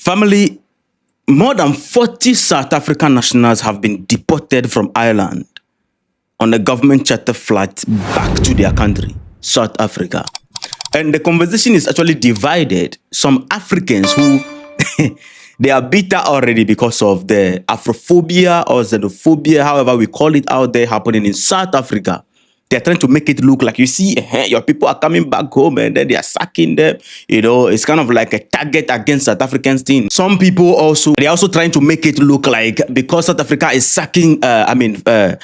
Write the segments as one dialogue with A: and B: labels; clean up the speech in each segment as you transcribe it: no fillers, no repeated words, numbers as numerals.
A: Family, more than 40 South African nationals have been deported from Ireland on a government charter flight back to their country, South Africa. And the conversation is actually divided. Some Africans who they are bitter already because of the Afrophobia or Xenophobia, however we call it out there, happening in South Africa. They're trying to make it look like, you see, your people are coming back home and then they are sacking them. You know, it's kind of like a target against South Africans thing. Some people also, they're also trying to make it look like because South Africa is sacking, other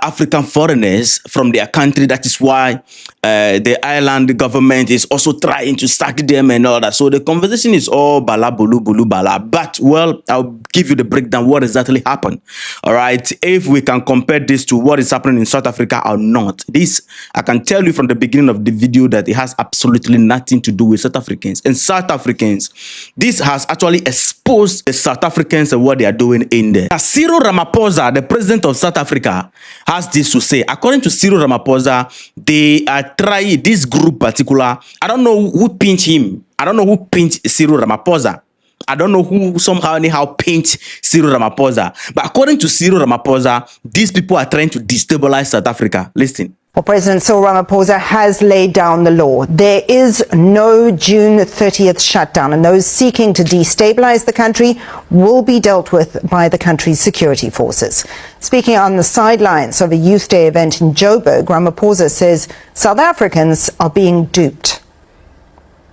A: African foreigners from their country, that is why the Ireland government is also trying to sack them and all that. So the conversation is all bala bulu bulu bala. But, well, I'll give you the breakdown what exactly happened. All right, if we can compare this to what is happening in South Africa or not. This, I can tell you from the beginning of the video that it has absolutely nothing to do with South Africans. And South Africans, this has actually exposed the South Africans and what they are doing in there. Now, Cyril Ramaphosa, the president of South Africa, has this to say. According to Cyril Ramaphosa, they are trying, this group particular, I don't know who pinched him. I don't know who pinched Cyril Ramaphosa. I don't know who somehow anyhow pinched Cyril Ramaphosa. But according to Cyril Ramaphosa, these people are trying to destabilize South Africa. Listen.
B: Well, President Cyril Ramaphosa has laid down the law. There is no June 30th shutdown, and those seeking to destabilize the country will be dealt with by the country's security forces. Speaking on the sidelines of a Youth Day event in Joburg, Ramaphosa says South Africans are being duped.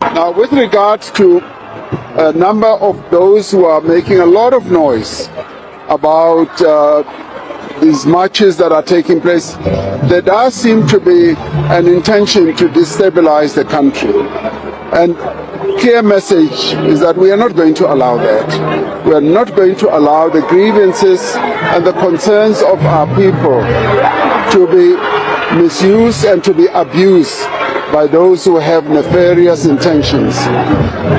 C: Now, with regards to a number of those who are making a lot of noise about these marches that are taking place, there does seem to be an intention to destabilize the country. And clear message is that we are not going to allow that. We are not going to allow the grievances and the concerns of our people to be misused and to be abused by those who have nefarious intentions.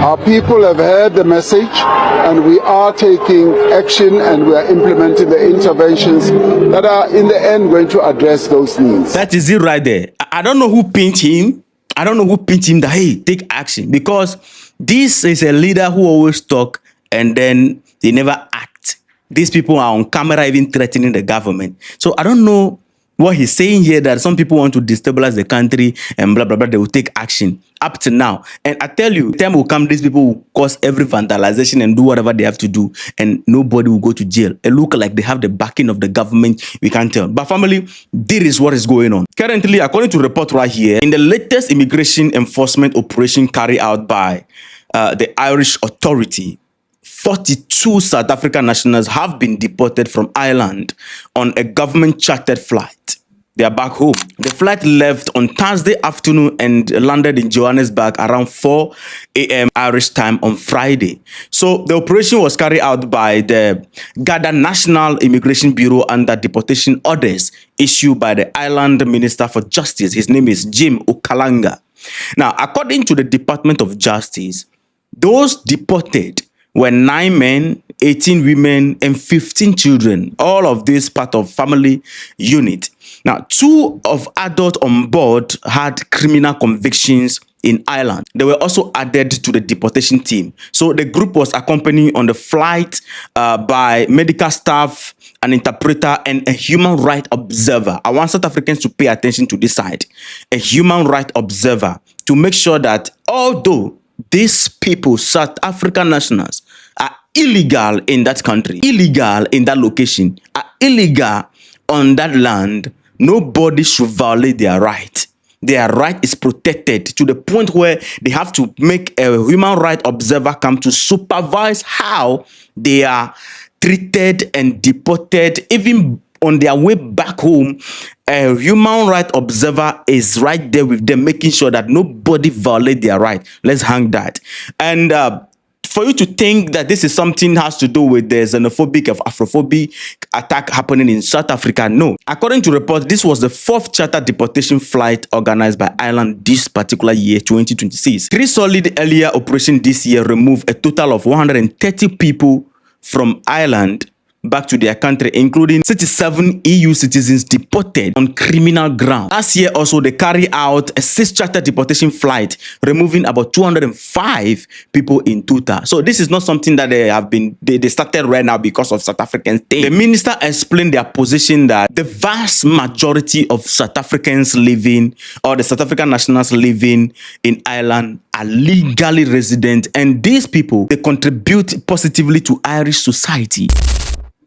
C: Our people have heard the message, and we are taking action and we are implementing the interventions that are in the end going to address those needs.
A: That is it right there. I don't know who pinched him. I don't know who pinched him that, hey, take action. Because this is a leader who always talk and then they never act. These people are on camera even threatening the government. So I don't know what he's saying here, that some people want to destabilize the country and blah, blah, blah, they will take action up to now. And I tell you, the time will come, these people will cause every vandalization and do whatever they have to do, and nobody will go to jail. It look like they have the backing of the government, we can't tell. But family, this is what is going on. Currently, according to report right here, in the latest immigration enforcement operation carried out by the Irish authority, 42 South African nationals have been deported from Ireland on a government-chartered flight. They are back home. The flight left on Thursday afternoon and landed in Johannesburg around 4 a.m. Irish time on Friday. So the operation was carried out by the Ghana National Immigration Bureau under deportation orders issued by the Ireland Minister for Justice. His name is Jim Okalanga. Now, according to the Department of Justice, those deported were 9 men, 18 women, and 15 children. All of this part of family unit. Now, 2 of adults on board had criminal convictions in Ireland. They were also added to the deportation team. So the group was accompanied on the flight by medical staff, an interpreter, and a human rights observer. I want South Africans to pay attention to this side. A human rights observer, to make sure that although these people, South African nationals, are illegal in that country, illegal in that location, are illegal on that land, nobody should violate their right. Their right is protected to the point where they have to make a human rights observer come to supervise how they are treated and deported. Even on their way back home, a human rights observer is right there with them, making sure that nobody violates their right. Let's hang that. And for you to think that this is something has to do with the xenophobic of Afrophobic attack happening in South Africa, no. According to reports, this was the 4th charter deportation flight organized by Ireland this particular year, 2026. 3 solid earlier operations this year removed a total of 130 people from Ireland back to their country, including 67 EU citizens deported on criminal grounds. Last year also, they carried out a 6-charter deportation flight, removing about 205 people in total. So this is not something that they started right now because of South African thing. The minister explained their position that the vast majority of South Africans living, or the South African nationals living in Ireland, are legally resident, and these people, they contribute positively to Irish society.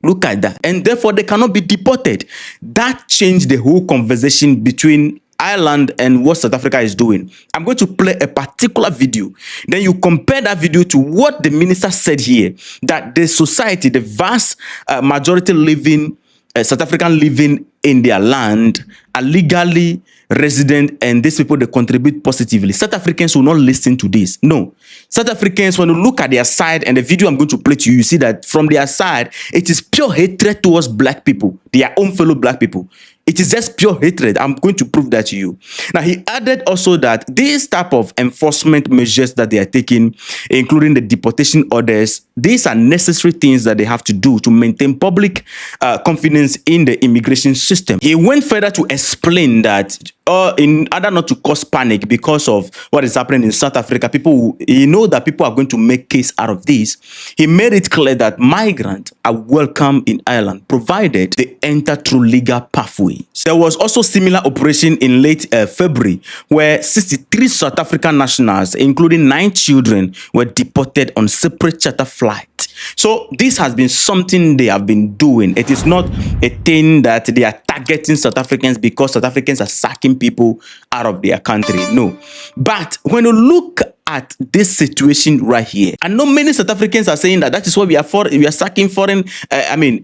A: Look at that. And therefore, they cannot be deported. That changed the whole conversation between Ireland and what South Africa is doing. I'm going to play a particular video. Then you compare that video to what the minister said here, that the society, the vast majority living, South African living in their land, are legally resident, and these people, they contribute positively. South Africans will not listen to this. No. South Africans, when you look at their side, and the video I'm going to play to you, you see that from their side, it is pure hatred towards black people, their own fellow black people. It is just pure hatred. I'm going to prove that to you. Now, he added also that these type of enforcement measures that they are taking, including the deportation orders, these are necessary things that they have to do to maintain public confidence in the immigration system. He went further to explain that in order not to cause panic because of what is happening in South Africa, he know that people are going to make case out of this. He made it clear that migrants are welcome in Ireland, provided they enter through legal pathways. There was also similar operation in late February, where 63 South African nationals, including 9 children, were deported on separate charter flights. So this has been something they have been doing. It is not a thing that they are targeting South Africans because South Africans are sacking people out of their country. No. But when you look at this situation right here, I know many South Africans are saying that is what we are sacking foreign,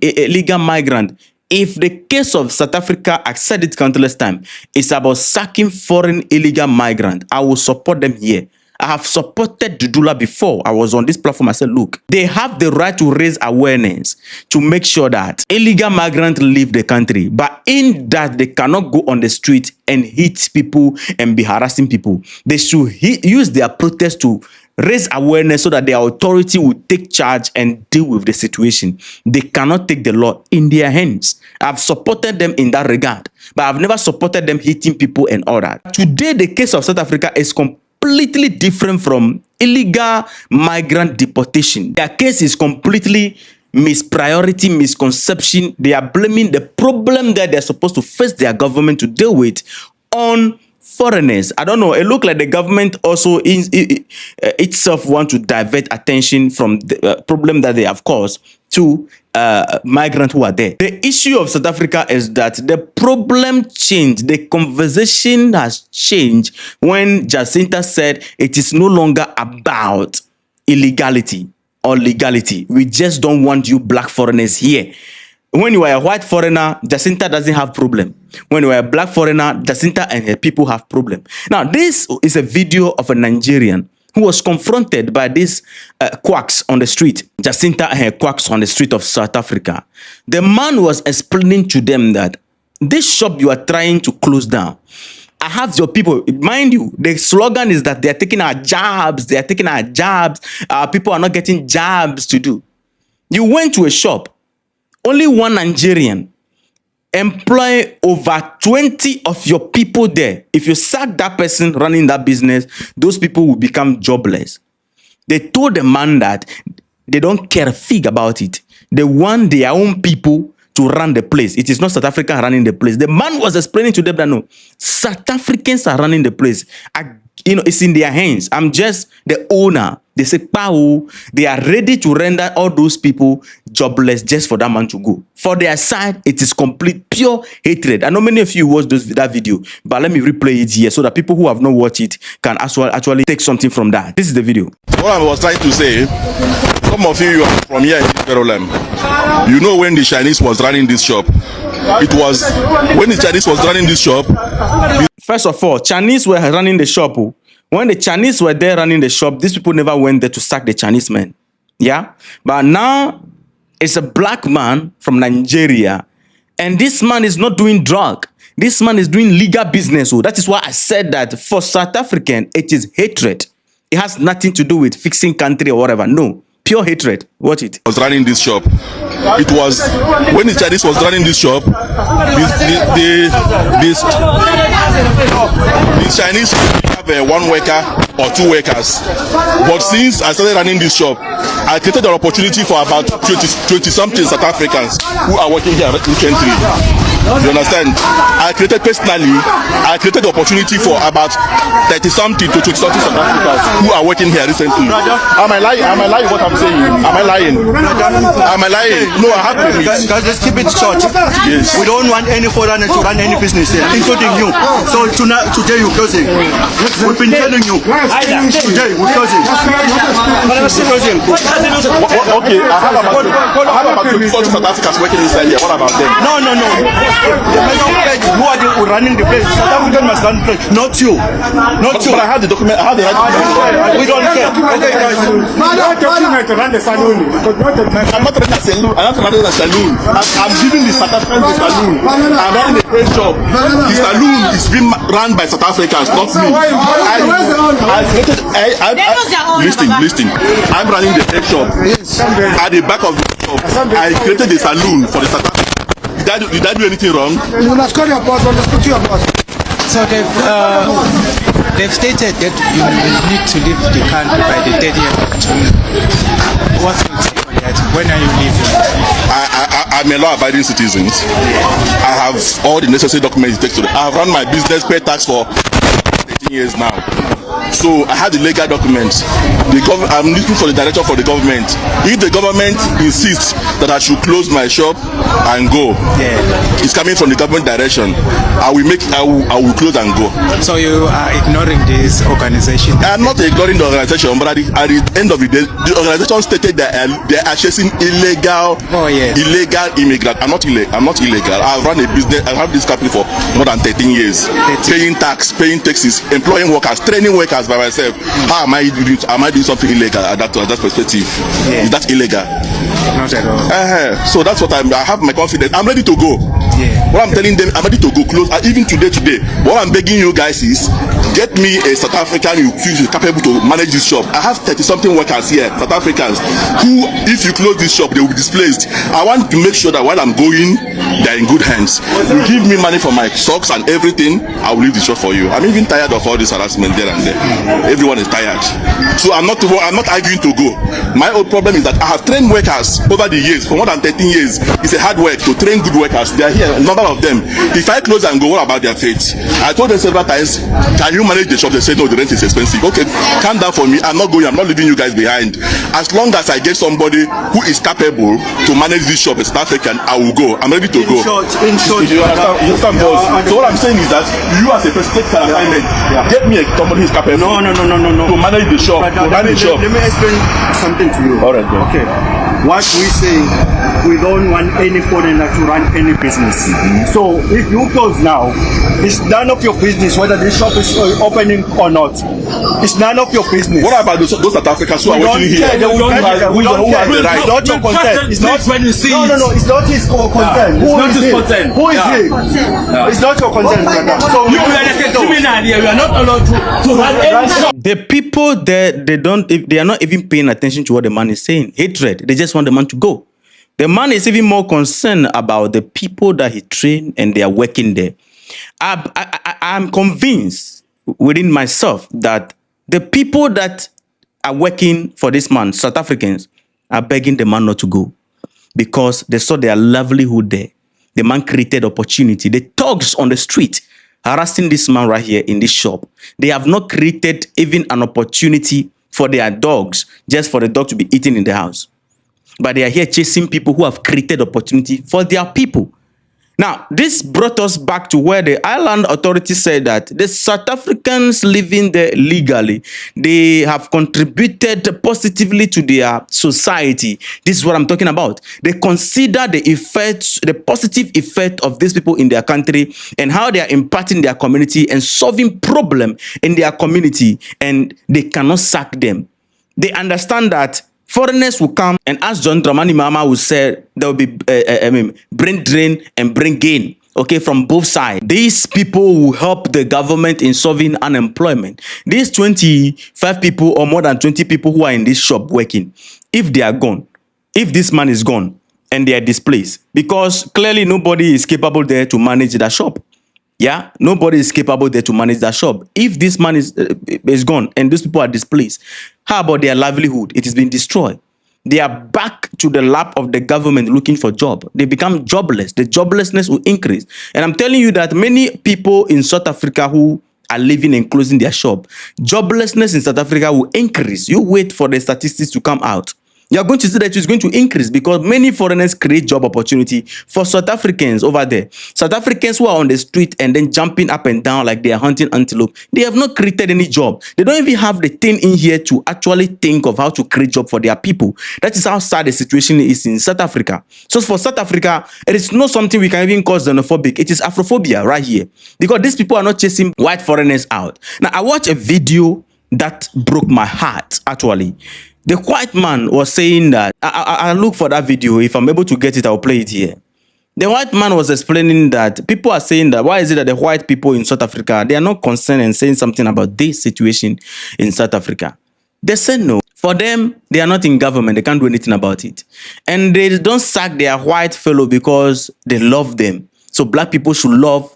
A: illegal migrant. If the case of South Africa, I said it countless times, is about sacking foreign illegal migrant, I will support them here. I have supported Dudula before. I was on this platform. I said, look, they have the right to raise awareness to make sure that illegal migrants leave the country. But in that, they cannot go on the street and hit people and be harassing people. They should use their protest to raise awareness so that the authority will take charge and deal with the situation. They cannot take the law in their hands. I've supported them in that regard, but I've never supported them hitting people and all that. Today, the case of South Africa is completely different from illegal migrant deportation. Their case is completely mispriority, misconception. They are blaming the problem that they're supposed to face their government to deal with on foreigners. I don't know. It looks like the government also itself want to divert attention from the problem that they have caused to migrants who are there. The issue of South Africa is that the problem changed. The conversation has changed when Jacinta said it is no longer about illegality or legality. We just don't want you black foreigners here. When you are a white foreigner, Jacinta doesn't have problem. When you are a black foreigner, Jacinta and her people have problem. Now, this is a video of a Nigerian who was confronted by these quacks on the street. Jacinta and her quacks on the street of South Africa. The man was explaining to them that this shop you are trying to close down, I have your people. Mind you, the slogan is that they are taking our jobs. They are taking our jobs. Our people are not getting jobs to do. You went to a shop. Only one Nigerian employ over 20 of your people there. If you sack that person running that business, those people will become jobless. They told the man that they don't care a fig about it. They want their own people to run the place. It is not South Africa running the place. The man was explaining to them that no, South Africans are running the place. It's in their hands. I'm just the owner. They say, Pau, they are ready to render all those people jobless just for that man to go. For their side, it is complete, pure hatred. I know many of you watched that video, but let me replay it here so that people who have not watched it can actually take something from that. This is the video.
D: What I was trying to say, some of you are from here in Jerusalem. You know when the Chinese was running this shop. It was when the Chinese was running this shop.
A: First of all, Chinese were running the shop. When the Chinese were there running the shop, these people never went there to sack the Chinese men. Yeah? But now, it's a black man from Nigeria. And this man is not doing drug. This man is doing legal business. So that is why I said that for South African, it is hatred. It has nothing to do with fixing country or whatever. No. Pure hatred. Watch it.
D: Was running this shop. It was when the Chinese was running this shop, the Chinese have one worker or two workers. But since I started running this shop, I created an opportunity for about 20 something South Africans who are working here recently. You understand? I created the opportunity for about 30 something to 20 something South Africans who are working here recently. Am I lying? Am I lying what I'm saying? Am I lying? Am I lying? No, I have permits.
E: Guys, just keep it short.
D: Yes.
E: We don't want any foreigner to run any business here, including you. So today you're closing. We've been telling you. Today we're closing.
D: Okay, I have about 20 South Africans working inside here. What about them?
E: No. Who are the running the place? South African must run the place, not you. Not you.
D: But I have the document. I have the right document.
E: We don't care. Okay, guys.
F: To run the saloon.
D: I'm not running a saloon. I'm not running a saloon. I'm giving the South Africans the saloon. I'm running a great job. The saloon is being run by South Africans, not me. Listen. I'm running the head shop. At the back of the shop, I created a saloon for the South Africans. Did I do anything wrong?
F: You must call your boss or speak to your boss.
G: So they've stated that you will need to leave the country by the 30th of June. What's your take on that? When are you leaving?
D: I'm a law-abiding citizen. I have all the necessary documents it takes to. I have run my business, pay tax for 18 years now. So I have the legal documents. I'm looking for the direction for the government. If the government insists that I should close my shop and go, it's coming from the government direction. I will close and go.
G: So you are ignoring this organization?
D: I'm not ignoring the organization, but at the end of the day, the organization stated that they are chasing illegal immigrants. I'm not illegal. I've run a business. I have this company for more than 13 years, paying tax, paying taxes, employing workers, training workers by myself. How am I doing something illegal at that perspective? Is that illegal?
G: Not at all.
D: So that's what I have my confidence. I'm ready to go. What I'm telling them, I'm ready to go close. Even today, what I'm begging you guys is, get me a South African you feel is capable to manage this shop. I have 30 something workers here, South Africans, who, if you close this shop, they will be displaced. I want to make sure that while I'm going, they're in good hands. You give me money for my socks and everything, I will leave the shop for you. I'm even tired of all this harassment there and there. Everyone is tired. So I'm not arguing to go. My own problem is that I have trained workers over the years, for more than 13 years. It's a hard work to train good workers. They are here, a number of them. If I close and go, what about their fate? I told them several times, can you manage the shop? They said, no, the rent is expensive. Okay, calm down for me. I'm not going. I'm not leaving you guys behind. As long as I get somebody who is capable to manage this shop as South African, I will go. I'm ready to go.
E: In short,
D: you understand, boss? So what I'm saying is that you as a president can assignment, get me somebody who is capable.
E: No.
D: To manage the shop.
E: Let me explain something to you.
D: All right, go.
E: Okay. What we say, we don't want any foreigner to run any business. So if you close now, it's none of your business whether this shop is opening or not. It's none of your business.
D: What about those South Africans who are working here?
E: Who have the right? It's not your concern. It's not when you see No. It's not his concern. Who is he? Who is he? It's not your concern. So you are a criminal here. You are not allowed to run any shop.
A: The people there, they are not even paying attention to what the man is saying. Hatred. They just want the man to go. The man is even more concerned about the people that he trained and they are working there. I'm convinced within myself that the people that are working for this man, South Africans, are begging the man not to go because they saw their livelihood there. The man created opportunity. The thugs on the street harassing this man right here in this shop. They have not created even an opportunity for their dogs, just for the dog to be eaten in the house. But they are here chasing people who have created opportunity for their people. Now, this brought us back to where the island authority said that the South Africans living there legally, they have contributed positively to their society. This is what I'm talking about. They consider the effects, the positive effect of these people in their country and how they are impacting their community and solving problem in their community, and they cannot sack them. They understand that foreigners will come, and as John Dramani Mahama will say, there will be brain drain and brain gain, okay, from both sides. These people will help the government in solving unemployment. These 25 people or more than 20 people who are in this shop working, if they are gone, if this man is gone and they are displaced, because clearly nobody is capable there to manage that shop. Yeah, nobody is capable there to manage that shop. If this man is gone and these people are displaced, how about their livelihood? It has been destroyed. They are back to the lap of the government looking for job. They become jobless. The joblessness will increase. And I'm telling you that many people in South Africa who are living and closing their shop, joblessness in South Africa will increase. You wait for the statistics to come out. You are going to see that it's going to increase because many foreigners create job opportunity for South Africans over there. South Africans who are on the street and then jumping up and down like they are hunting antelope, they have not created any job. They don't even have the thing in here to actually think of how to create job for their people. That is how sad the situation is in South Africa. So for South Africa, it is not something we can even call xenophobic. It is Afrophobia right here because these people are not chasing white foreigners out. Now, I watched a video that broke my heart, actually. The white man was saying that, I'll look for that video. If I'm able to get it, I'll play it here. The white man was explaining that people are saying that, why is it that the white people in South Africa, they are not concerned and saying something about this situation in South Africa? They said no. For them, they are not in government. They can't do anything about it. And they don't sack their white fellow because they love them. So black people should love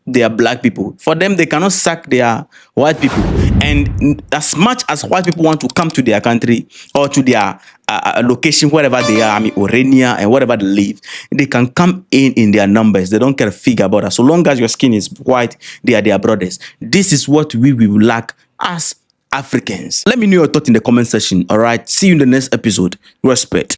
A: their black people. For them, they cannot sack their white people. And as much as white people want to come to their country or to their location, wherever they are, I mean, Orania and wherever they live, they can come in their numbers. They don't care a fig about that. So long as your skin is white, they are their brothers. This is what we will lack as Africans. Let me know your thoughts in the comment section. All right. See you in the next episode. Respect.